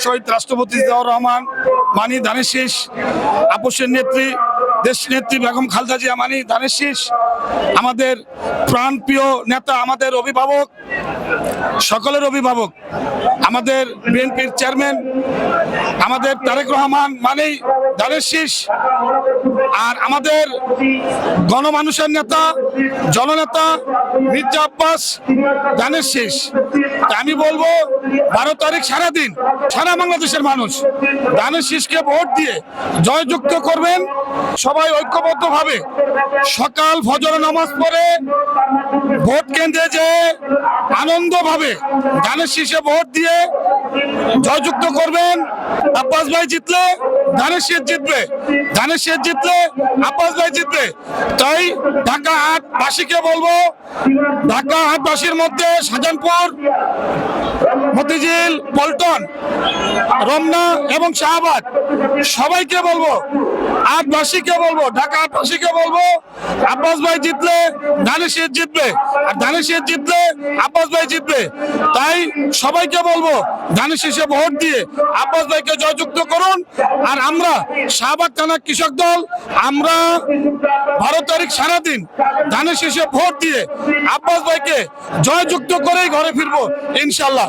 শহীদ রাষ্ট্রপতি জিয়াউর রহমান মানি ধানের শীষ, আপসের নেত্রী দেশ নেত্রী বেগম খালেদা জিয়া মানি ধানের শীষ, আমাদের প্রাণপ্রিয় নেতা, আমাদের অভিভাবক, সকলের অভিভাবক, আমাদের বিএনপির চেয়ারম্যান আমাদের তারেক রহমান মানেই ধানের শীষ। আর আমাদের গণমানুষের নেতা, জননেতা মির্জা আব্বাস ধানের শীষ। আমি বলবো 12 তারিখ সারাদিন সারা বাংলাদেশের মানুষ ধানের শীষকে ভোট দিয়ে জয়যুক্ত করবেন। সবাই ঐক্যবদ্ধভাবে সকাল ফজর নামাজ পড়ে ভোট কেন্দ্রে যে আনন্দভাবে ধানের শীষে ভোট দিয়ে জয়যুক্ত করবেন। আব্বাস ভাই জিতলে ধানের শীষ জিতবে, ধানের শীষ জিতলে আব্বাস ভাই জিতবে। তাই ঢাকা হাটবাসীকে বলবো, ঢাকা হাটবাসীর মধ্যে শাহজাহানপুর, মতিঝিল, পল্টন, রমনা এবং শাহবাগ সবাইকে বলবো, হাটবাসীকে বলবো, ঢাকা হাটবাসীকে বলবো, আব্বাস ভাই জিতলে ধানের শীষ জিতবে, আর ধানের শীষ জিতলে আব্বাস ভাই জিতবে। তাই সবাইকে বলবো ধানের শীষে ভোট দিয়ে আব্বাস ভাইকে জয়যুক্ত করুন। আর আমরা শাহবাগ থানা কৃষক দল, আমরা 12 তারিখ সারাদিন ধানের শীষে ভোট দিয়ে আব্বাস ভাইকে জয়যুক্ত করেই ঘরে ফিরবো ইনশাল্লাহ।